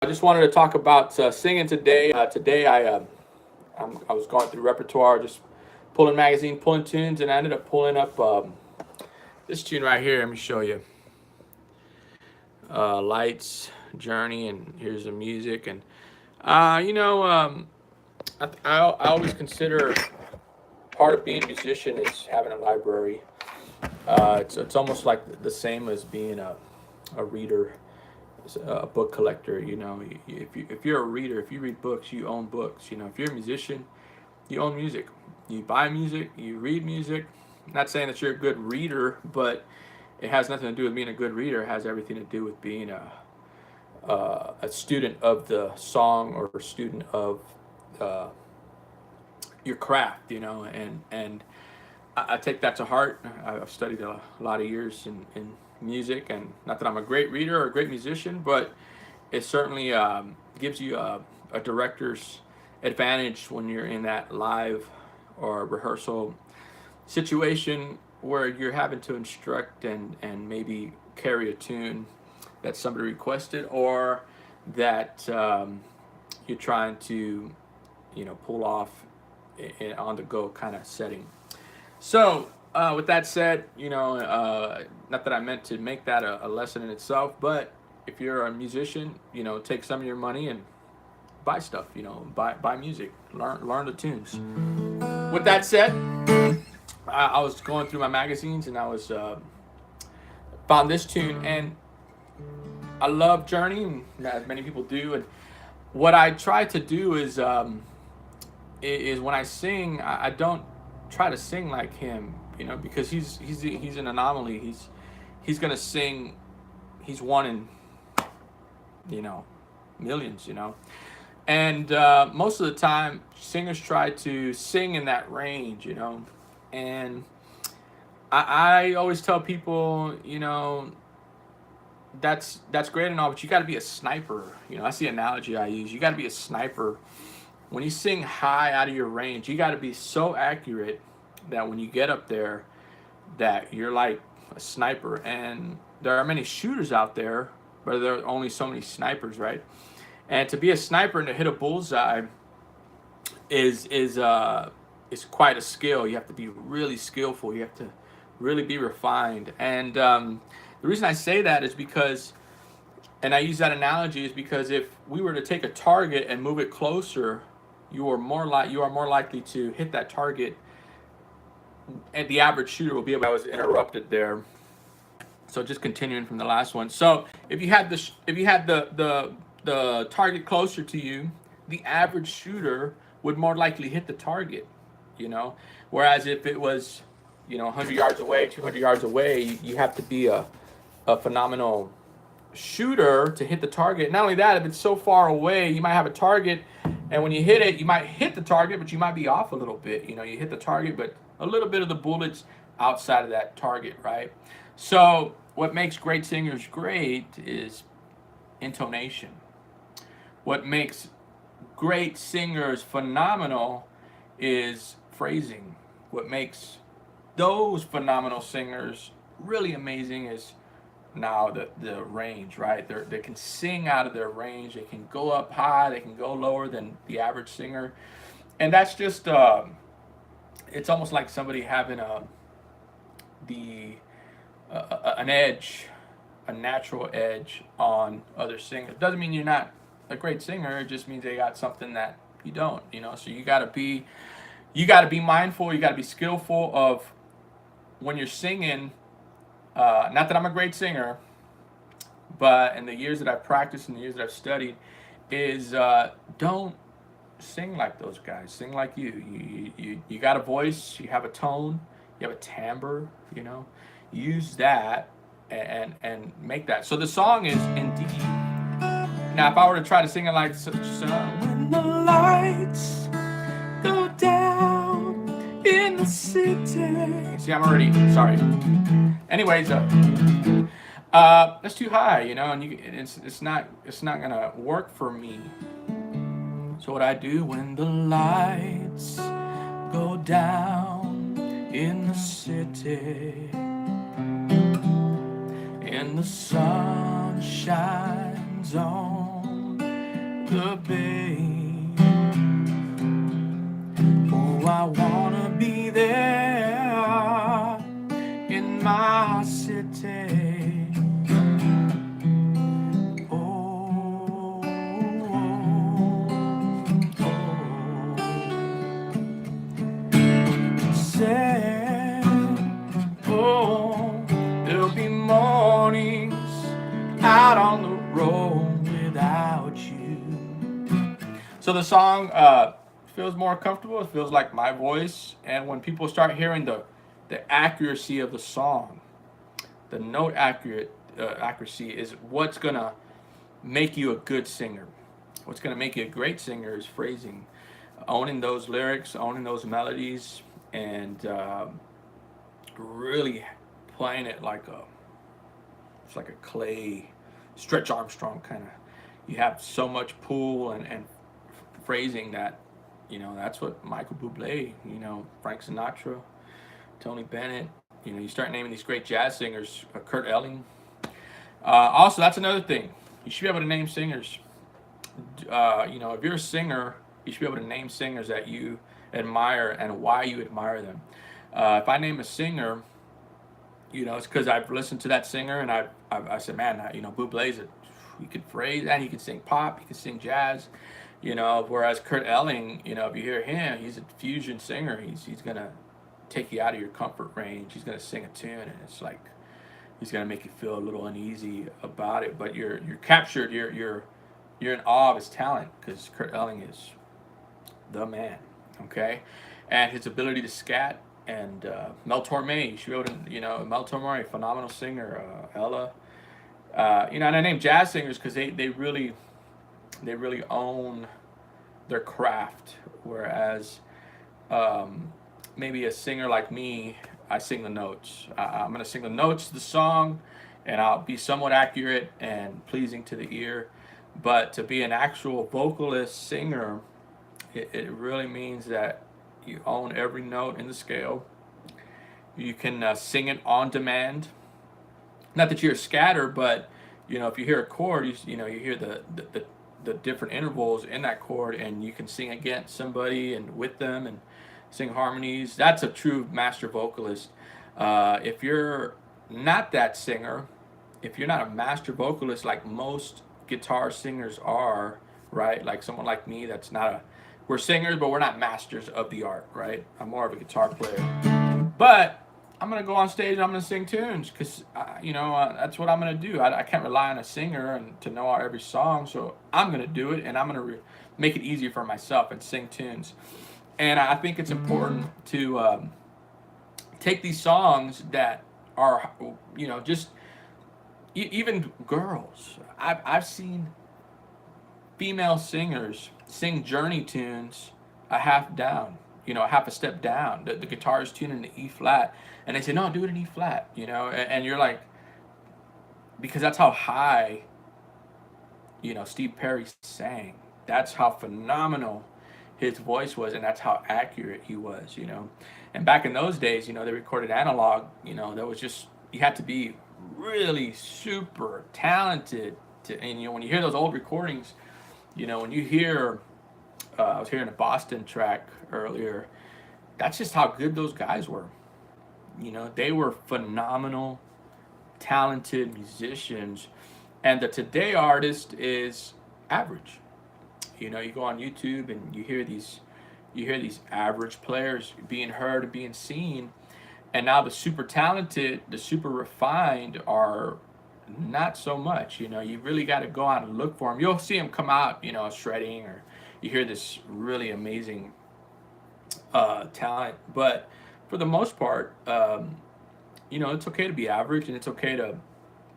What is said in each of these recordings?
I just wanted to talk about singing today. I was going through repertoire, just pulling magazine, pulling tunes, and I ended up pulling up this tune right here. Let me show you. Lights, Journey, and here's the music. And I always consider part of being a musician is having a library. It's almost like the same as being a reader, a book collector. If you're a reader, if you read books, you own books. If you're a musician, you own music. You buy music, you read music. I'm not saying that you're a good reader, but it has nothing to do with being a good reader. It has everything to do with being a student of the song or a student of uh, your craft. And I take that to heart. I've studied a lot of years in music, and not that I'm a great reader or a great musician, but it certainly gives you a director's advantage when you're in that live or rehearsal situation where you're having to instruct and maybe carry a tune that somebody requested, or that you're trying to pull off on the go kind of setting. So, with that said, not that I meant to make that a lesson in itself, but if you're a musician, take some of your money and buy stuff. Buy music, learn the tunes. With that said, I was going through my magazines and I was found this tune, and I love Journey, as many people do. And what I try to do is when I sing, I don't try to sing like him, because he's an anomaly. He's gonna sing. He's one in millions. And most of the time, singers try to sing in that range. And I always tell people, that's great and all, but you got to be a sniper. That's the analogy I use. You got to be a sniper. When you sing high out of your range, you got to be so accurate that when you get up there, that you're like a sniper. And there are many shooters out there, but there are only so many snipers, right? And to be a sniper and to hit a bullseye is quite a skill. You have to be really skillful. You have to really be refined. And the reason I say that is because, and I use that analogy, is because if we were to take a target and move it closer, you are more likely to hit that target, and the average shooter will be able. I was interrupted there, so just continuing from the last one. So if you had the target closer to you, the average shooter would more likely hit the target. Whereas if it was 100 yards away, 200 yards away, you have to be a phenomenal shooter to hit the target. Not only that, if it's so far away, you might have a target, and when you hit it, you might hit the target, but you might be off a little bit. You hit the target, but a little bit of the bullets outside of that target, right? So what makes great singers great is intonation. What makes great singers phenomenal is phrasing. What makes those phenomenal singers really amazing is now the range, right? They can sing out of their range. They can go up high. They can go lower than the average singer, and that's just it's almost like somebody having the an edge, a natural edge on other singers. Doesn't mean you're not a great singer. It just means they got something that you don't. So you got to be mindful. You got to be skillful of when you're singing. Not that I'm a great singer, but in the years that I've practiced and the years that I've studied, is don't sing like those guys. Sing like you. You got a voice. You have a tone. You have a timbre. Use that and make that. So the song is Indeed. Now, if I were to try to sing it like such a song, when the lights go down in the city. See, I'm already sorry. Anyways, that's too high, and it's not gonna work for me. So what I do when the lights go down in the city, and the sun shines on the bay. Oh, I wanna be there in my city. Oh, said, oh, there'll be mornings out on the road without you. So the song feels more comfortable. It feels like my voice. And when people start hearing the accuracy of the song, the note accuracy is what's gonna make you a good singer. What's gonna make you a great singer is phrasing, owning those lyrics, owning those melodies, and really playing it like it's like a clay, Stretch Armstrong kind of. You have so much pull and phrasing that, that's what Michael Bublé, Frank Sinatra, Tony Bennett, you start naming these great jazz singers, Kurt Elling. Also, that's another thing. You should be able to name singers. If you're a singer, you should be able to name singers that you admire and why you admire them. If I name a singer, it's because I've listened to that singer and I said, man, Bublé's he could phrase and he can sing pop, he can sing jazz, whereas Kurt Elling, if you hear him, he's a fusion singer. He's gonna take you out of your comfort range. He's gonna sing a tune and it's like he's gonna make you feel a little uneasy about it, but you're captured, you're in awe of his talent because Kurt Elling is the man, okay? And his ability to scat. And Mel Torme, you should be able to, Mel Torme, phenomenal singer, Ella. And I name jazz singers because they really own their craft, whereas maybe a singer like me, I sing the notes. I'm going to sing the notes of the song, and I'll be somewhat accurate and pleasing to the ear. But to be an actual vocalist singer, it really means that you own every note in the scale. You can sing it on demand. Not that you're a scatter, but if you hear a chord, you hear the different intervals in that chord, and you can sing against somebody and with them and sing harmonies. That's a true master vocalist. If you're not that singer, if you're not a master vocalist like most guitar singers are, right? Like someone like me, that's not a. We're singers, but we're not masters of the art, right? I'm more of a guitar player. But I'm going to go on stage and I'm going to sing tunes because, that's what I'm going to do. I can't rely on a singer and to know every song, so I'm going to do it, and I'm going to make it easier for myself and sing tunes. And I think it's important to take these songs that are, just even girls. I've seen female singers sing Journey tunes a half down, half a step down. The guitar is tuned in the E flat, and they say, no, do it in E flat, and you're like, because that's how high, Steve Perry sang. That's how phenomenal his voice was, and that's how accurate he was, And back in those days, they recorded analog, that was just, you had to be really super talented and when you hear those old recordings, when you hear, I was hearing a Boston track earlier, that's just how good those guys were. They were phenomenal, talented musicians. And the today artist is average. You go on YouTube and you hear these average players being heard and being seen. And now the super talented, the super refined are not so much. You really got to go out and look for them. You'll see them come out, shredding, or you hear this really amazing talent. But for the most part, it's okay to be average, and it's okay to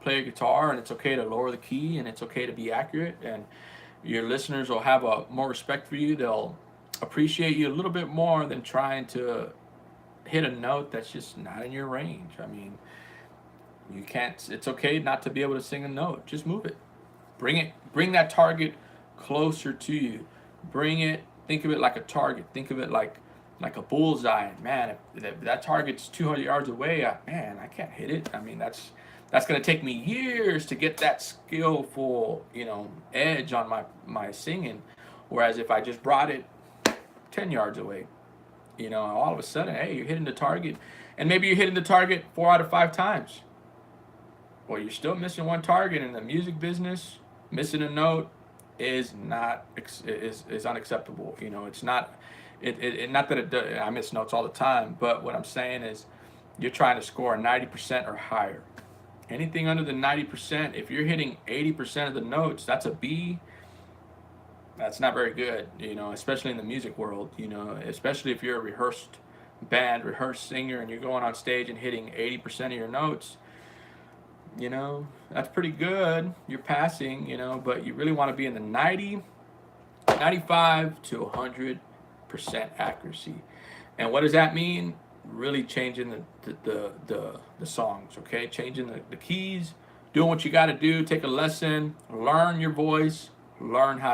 play a guitar, and it's okay to lower the key, and it's okay to be accurate. And your listeners will have more respect for you. They'll appreciate you a little bit more than trying to hit a note that's just not in your range. I mean, you can't. It's okay not to be able to sing a note. Just move it. Bring that target closer to you. Bring it. Think of it like a target. Think of it like a bullseye. Man, if that target's 200 yards away, I can't hit it. I mean, That's going to take me years to get that skillful, edge on my singing. Whereas if I just brought it 10 yards away, all of a sudden, hey, you're hitting the target. And maybe you're hitting the target 4 out of 5 times. Well, you're still missing one target. In the music business, missing a note is not is unacceptable. It's not not that it does, I miss notes all the time, but what I'm saying is you're trying to score 90% or higher. Anything under the 90%, if you're hitting 80% of the notes, that's a B. That's not very good, especially in the music world, especially if you're a rehearsed singer, and you're going on stage and hitting 80% of your notes. That's pretty good. You're passing, but you really want to be in the 95 to 100% accuracy. And what does that mean? Really changing the songs, okay? Changing the keys, doing what you got to do. Take a lesson, learn your voice, learn how to